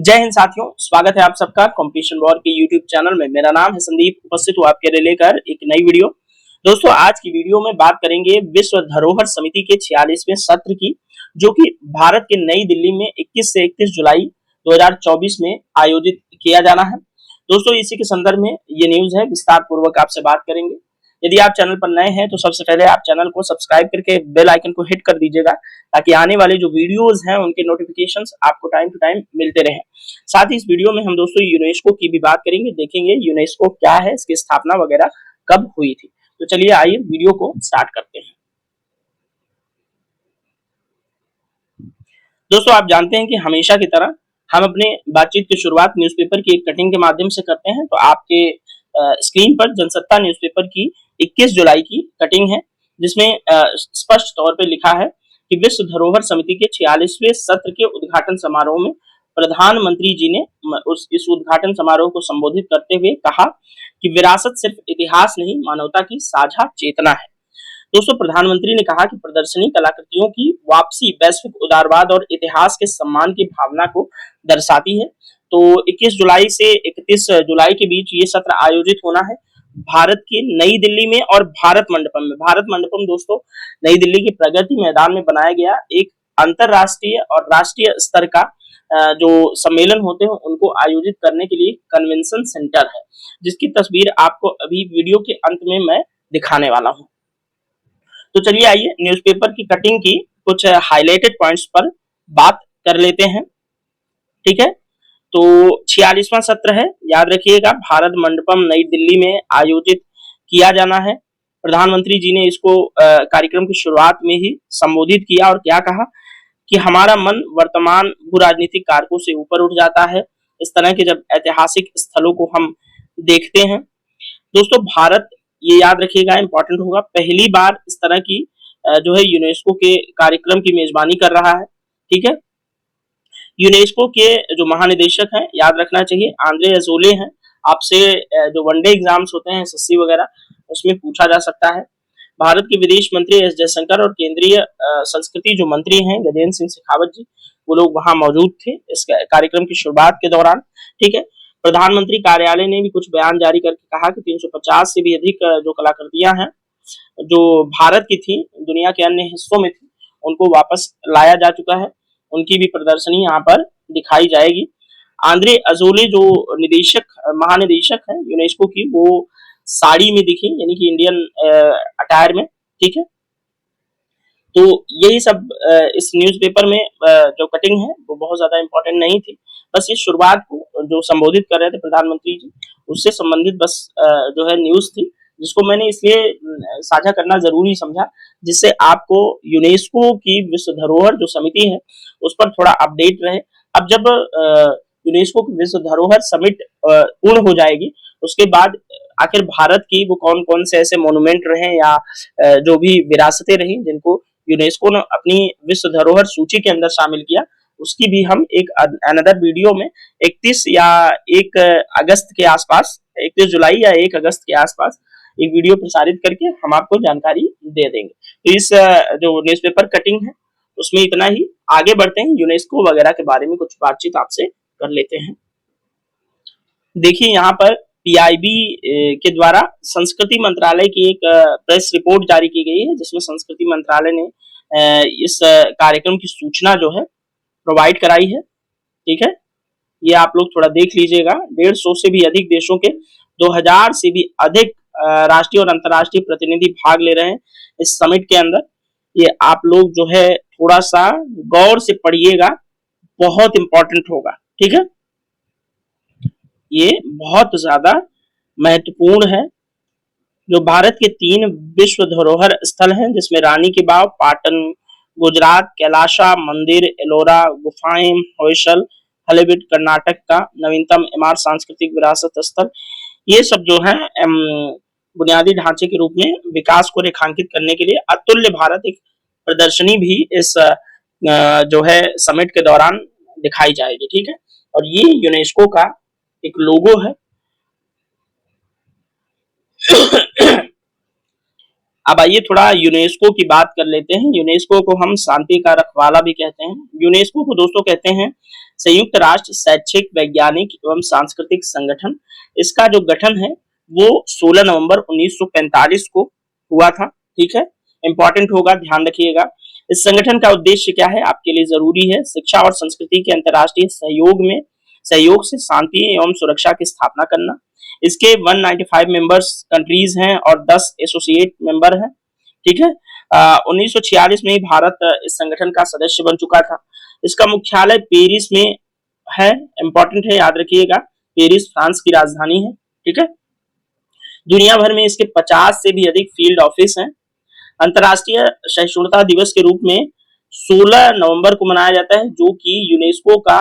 जय हिंद साथियों, स्वागत है आप सबका कॉम्पिटिशन वॉर के यूट्यूब चैनल में। मेरा नाम है संदीप, उपस्थित हूँ आपके लिए लेकर एक नई वीडियो। दोस्तों, आज की वीडियो में बात करेंगे विश्व धरोहर समिति के 46वें सत्र की, जो कि भारत के नई दिल्ली में 21 से 31 जुलाई 2024 में आयोजित किया जाना है। दोस्तों, इसी के संदर्भ में ये न्यूज है, विस्तार पूर्वक आपसे बात करेंगे। यदि आप चैनल पर नए हैं तो सबसे पहले आप चैनल को सब्सक्राइब करके बेल आइकन को हिट कर दीजिएगा, ताकि आने वाले जो वीडियोस हैं उनके नोटिफिकेशंस आपको टाइम टू टाइम मिलते रहें। साथ ही इस वीडियो में हम दोस्तों यूनेस्को की भी बात करेंगे, देखेंगे यूनेस्को क्या है, इसकी स्थापना वगैरह कब हुई थी। तो चलिए आइए वीडियो को स्टार्ट करते हैं। दोस्तों, आप जानते हैं कि हमेशा की तरह हम अपने बातचीत की शुरुआत न्यूज़पेपर की एक कटिंग के माध्यम से करते हैं। तो आपके स्क्रीन पर जनसत्ता न्यूज़पेपर की 21 जुलाई की कटिंग है, जिसमें स्पष्ट तौर पर लिखा है कि विश्व धरोहर समिति के 46वें सत्र के उद्घाटन समारोह में प्रधानमंत्री जी ने इस उद्घाटन समारोह को संबोधित करते हुए कहा कि विरासत सिर्फ इतिहास नहीं, मानवता की साझा चेतना है। दोस्तों, प्रधानमंत्री ने कहा कि प्रदर्शनी कलाकृतियों की वापसी वैश्विक उदारवाद और इतिहास के सम्मान की भावना को दर्शाती है। तो 21 जुलाई से 31 जुलाई के बीच ये सत्र आयोजित होना है भारत की नई दिल्ली में और भारत मंडपम में। भारत मंडपम दोस्तों नई दिल्ली के प्रगति मैदान में बनाया गया एक अंतरराष्ट्रीय और राष्ट्रीय स्तर का जो सम्मेलन होते हैं उनको आयोजित करने के लिए कन्वेंशन सेंटर है, जिसकी तस्वीर आपको अभी वीडियो के अंत में मैं दिखाने वाला हूं। तो चलिए आइए न्यूज़पेपर की कटिंग की कुछ हाइलाइटेड पॉइंट्स पर बात कर लेते हैं। ठीक है, तो 46वां सत्र है, याद रखिएगा, भारत मंडपम नई दिल्ली में आयोजित किया जाना है। प्रधानमंत्री जी ने इसको कार्यक्रम की शुरुआत में ही संबोधित किया और क्या कहा कि हमारा मन वर्तमान भू राजनीतिक कारकों से ऊपर उठ जाता है इस तरह के जब ऐतिहासिक स्थलों को हम देखते हैं। दोस्तों, भारत, ये याद रखिएगा, इंपॉर्टेंट होगा, पहली बार इस तरह की जो है यूनेस्को के कार्यक्रम की मेजबानी कर रहा है। ठीक है, यूनेस्को के जो महानिदेशक हैं, याद रखना चाहिए, आंद्रे अजोले हैं। आपसे जो वनडे एग्जाम्स होते हैं एसएससी वगैरह, उसमें पूछा जा सकता है। भारत के विदेश मंत्री एस जयशंकर और केंद्रीय संस्कृति जो मंत्री हैं गजेंद्र सिंह शेखावत जी, वो लोग वहां मौजूद थे इस कार्यक्रम की शुरुआत के दौरान। ठीक है, प्रधानमंत्री कार्यालय ने भी कुछ बयान जारी करके कहा कि 350 से भी अधिक जो कलाकृतियां हैं जो भारत की थी, दुनिया के अन्य हिस्सों में थी, उनको वापस लाया जा चुका है। उनकी भी प्रदर्शनी यहाँ पर दिखाई जाएगी। आंद्रे अजोले जो महानिदेशक हैं यूनेस्को की, वो साड़ी में दिखी, यानी कि इंडियन अटायर में। ठीक है, तो यही सब इस न्यूज़पेपर में जो कटिंग है वो बहुत ज्यादा इंपॉर्टेंट नहीं थी। बस ये शुरुआत को जो संबोधित कर रहे थे प्रधानमंत्री जी, उससे संबंधित बस जो है न्यूज थी, जिसको मैंने इसलिए साझा करना जरूरी समझा, जिससे आपको यूनेस्को की विश्व धरोहर जो समिति है उस पर थोड़ा अपडेट रहे। अब जब यूनेस्को की विश्व धरोहर समिट पूर्ण हो जाएगी, उसके बाद आखिर भारत की वो कौन कौन से ऐसे मोन्यूमेंट रहे या जो भी विरासतें रही जिनको यूनेस्को ने अपनी विश्व धरोहर सूची के अंदर शामिल किया, उसकी भी हम एक अनदर वीडियो में 31 या 1 अगस्त के आसपास, 31 जुलाई या 1 अगस्त के आसपास एक वीडियो प्रसारित करके हम आपको जानकारी दे देंगे। तो इस जो न्यूज़पेपर कटिंग है उसमें इतना ही। आगे बढ़ते हैं, यूनेस्को वगैरह के बारे में कुछ बातचीत आपसे कर लेते हैं। देखिए, यहाँ पर पीआईबी के द्वारा संस्कृति मंत्रालय की एक प्रेस रिपोर्ट जारी की गई है, जिसमें संस्कृति मंत्रालय ने इस कार्यक्रम की सूचना जो है प्रोवाइड कराई है। ठीक है, ये आप लोग थोड़ा देख लीजिएगा। 150 से भी अधिक देशों के 2000 से भी अधिक राष्ट्रीय और अंतर्राष्ट्रीय प्रतिनिधि भाग ले रहे हैं इस समिट के अंदर। ये आप लोग जो है थोड़ा सा गौर से पढ़िएगा, बहुत इंपॉर्टेंट होगा। ठीक है, ये बहुत ज्यादा महत्वपूर्ण है। जो भारत के 3 विश्व धरोहर स्थल हैं, जिसमें रानी की बाव, पाटन गुजरात, कैलाशा मंदिर, एलोरा गुफाएं, होयसल, हलेबीड कर्नाटक का नवीनतम इमारत सांस्कृतिक विरासत स्थल, ये सब जो है बुनियादी ढांचे के रूप में विकास को रेखांकित करने के लिए अतुल्य भारत एक प्रदर्शनी भी इस जो है समिट के दौरान दिखाई जाएगी। ठीक है, और ये यूनेस्को का एक लोगो है। अब आइए थोड़ा यूनेस्को की बात कर लेते हैं। यूनेस्को को हम शांति का रखवाला भी कहते हैं। यूनेस्को को दोस्तों कहते हैं संयुक्त राष्ट्र शैक्षिक, वैज्ञानिक एवं सांस्कृतिक संगठन, इसका जो गठन है वो 16 नवंबर 1945 को हुआ था। ठीक है, इंपॉर्टेंट होगा, ध्यान रखिएगा। इस संगठन का उद्देश्य क्या है, आपके लिए जरूरी है, शिक्षा और संस्कृति के अंतर्राष्ट्रीय सहयोग से शांति एवं सुरक्षा की स्थापना करना। इसके 195 मेंबर्स कंट्रीज हैं और 10 एसोसिएट मेंबर हैं। ठीक है, 1946 में ही भारत इस संगठन का सदस्य बन चुका था। इसका मुख्यालय पेरिस में है, इंपॉर्टेंट है, याद रखिएगा, पेरिस फ्रांस की राजधानी है। ठीक है, दुनिया भर में इसके 50 से भी अधिक फील्ड ऑफिस हैं। अंतर्राष्ट्रीय सहिष्णुता दिवस के रूप में 16 नवंबर को मनाया जाता है, जो कि यूनेस्को का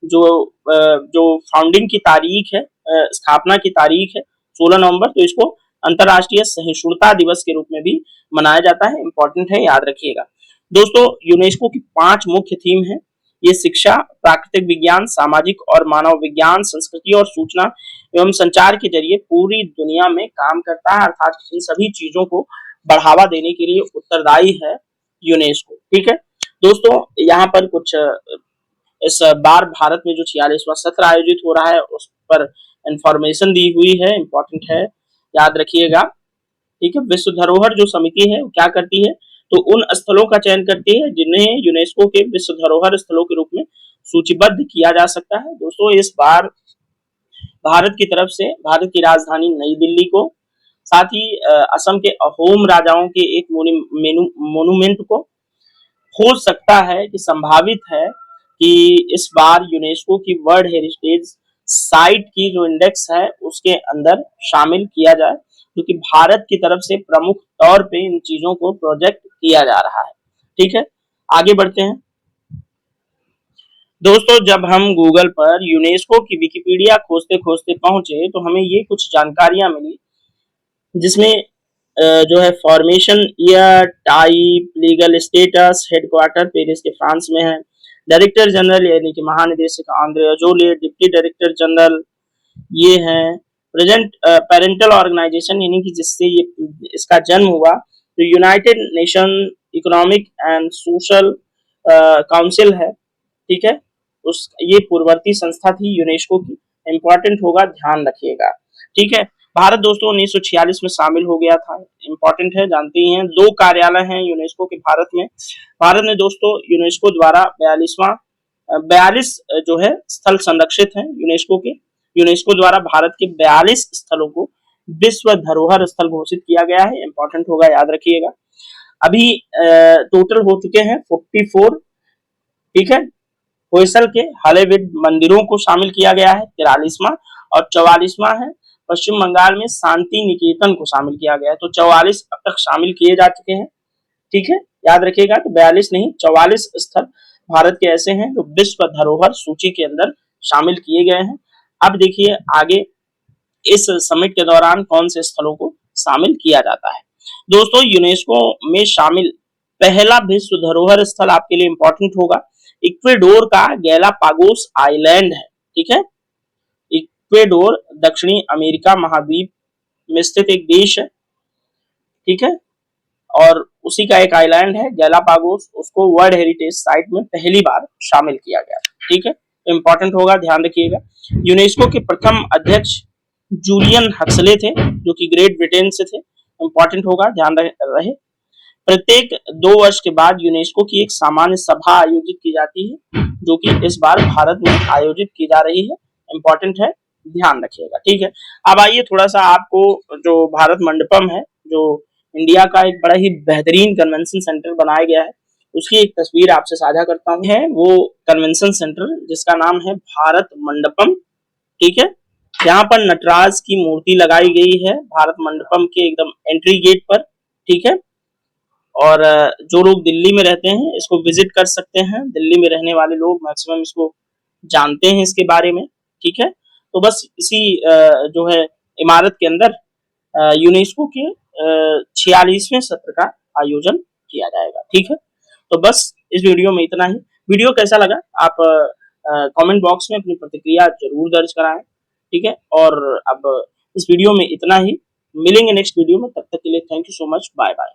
जो फाउंडिंग की तारीख है, स्थापना की तारीख है 16 नवंबर, तो इसको अंतर्राष्ट्रीय सहिष्णुता दिवस के रूप में भी मनाया जाता है। इंपॉर्टेंट है, याद रखिएगा। दोस्तों, यूनेस्को की 5 मुख्य थीम है। ये शिक्षा, प्राकृतिक विज्ञान, सामाजिक और मानव विज्ञान, संस्कृति और सूचना एवं संचार के जरिए पूरी दुनिया में काम करता है, अर्थात इन सभी चीजों को बढ़ावा देने के लिए उत्तरदायी है यूनेस्को। ठीक है दोस्तों, यहाँ पर कुछ इस बार भारत में जो 46वां सत्र आयोजित हो रहा है उस पर इंफॉर्मेशन दी हुई है, इंपॉर्टेंट है, याद रखिएगा। ठीक है, विश्व धरोहर जो समिति है वो क्या करती है, तो उन स्थलों का चयन करती है जिन्हें यूनेस्को के विश्व धरोहर स्थलों के रूप में सूचीबद्ध किया जा सकता है। दोस्तों, इस बार भारत की तरफ से भारत की राजधानी नई दिल्ली को, साथ ही असम के अहोम राजाओं के एक मोन्यूमेंट को हो सकता है कि संभावित है कि इस बार यूनेस्को की वर्ल्ड हेरिटेज साइट की जो इंडेक्स है उसके अंदर शामिल किया जाए, क्योंकि भारत की तरफ से प्रमुख तौर पे इन चीजों को प्रोजेक्ट किया जा रहा है। ठीक है, आगे बढ़ते हैं। दोस्तों, जब हम गूगल पर यूनेस्को की विकिपीडिया खोजते खोजते पहुंचे तो हमें ये कुछ जानकारियां मिली, जिसमें जो है formation, year, type, legal status, headquarter Paris के फ्रांस में है, डायरेक्टर जनरल यानी कि महानिदेशक Andre Azoulay, deputy director general ये हैं, प्रेजेंट पेरेंटल ऑर्गेनाइजेशन यानी कि जिससे ये इसका जन्म हुआ, तो United nation economic and social council है। ठीक है, उस ये पूर्ववर्ती संस्था थी यूनेस्को की, इंपॉर्टेंट होगा, ध्यान रखिएगा। ठीक है, भारत दोस्तों 1946 में शामिल हो गया था, इंपॉर्टेंट है, जानते ही हैं। 2 कार्यालय हैं यूनेस्को के भारत में। भारत में दोस्तों यूनेस्को द्वारा 42 जो है स्थल संरक्षित हैं यूनेस्को के। यूनेस्को द्वारा भारत के 42 स्थलों को विश्व धरोहर स्थल घोषित किया गया है, इंपॉर्टेंट होगा, याद रखिएगा। अभी टोटल हो चुके हैं 44। ठीक है, होयसल के हॉलीवुड मंदिरों को शामिल किया गया है 43वां, और 44वां है पश्चिम बंगाल में शांति निकेतन को शामिल किया गया है। तो 44 अब तक शामिल किए जा चुके हैं। ठीक है, याद रखिएगा, तो 42 नहीं 44 स्थल भारत के ऐसे हैं जो विश्व धरोहर सूची के अंदर शामिल किए गए हैं। अब देखिए आगे इस समिट के दौरान कौन से स्थलों को शामिल किया जाता है। दोस्तों, यूनेस्को में शामिल पहला विश्व धरोहर स्थल आपके लिए इंपॉर्टेंट होगा, इक्वेडोर का गैलापागोस आइलैंड है। ठीक है, इक्वेडोर दक्षिणी अमेरिका महाद्वीप में स्थित एक देश है। ठीक है, और उसी का एक आइलैंड है गैलापागोस, उसको वर्ल्ड हेरिटेज साइट में पहली बार शामिल किया गया। ठीक है, तो इंपॉर्टेंट होगा, ध्यान रखिएगा। यूनेस्को के प्रथम अध्यक्ष जूलियन हक्सले थे, जो कि ग्रेट ब्रिटेन से थे, इंपॉर्टेंट होगा, ध्यान रहे। प्रत्येक 2 वर्ष के बाद यूनेस्को की एक सामान्य सभा आयोजित की जाती है, जो कि इस बार भारत में आयोजित की जा रही है, इंपॉर्टेंट है, ध्यान रखिएगा। ठीक है, अब आइए थोड़ा सा आपको जो भारत मंडपम है, जो इंडिया का एक बड़ा ही बेहतरीन कन्वेंशन सेंटर बनाया गया है, उसकी एक तस्वीर आपसे साझा करता हूँ। है वो कन्वेंशन सेंटर जिसका नाम है भारत मंडपम। ठीक है, यहाँ पर नटराज की मूर्ति लगाई गई है भारत मंडपम के एकदम एंट्री गेट पर। ठीक है, और जो लोग दिल्ली में रहते हैं इसको विजिट कर सकते हैं, दिल्ली में रहने वाले लोग मैक्सिमम इसको जानते हैं इसके बारे में। ठीक है, तो बस इसी जो है इमारत के अंदर यूनेस्को के 46वें सत्र का आयोजन किया जाएगा। ठीक है, तो बस इस वीडियो में इतना ही। वीडियो कैसा लगा आप कमेंट बॉक्स में अपनी प्रतिक्रिया जरूर दर्ज कराएं। ठीक है, और अब इस वीडियो में इतना ही, मिलेंगे नेक्स्ट वीडियो में, तब तक के लिए thank you so much, bye bye.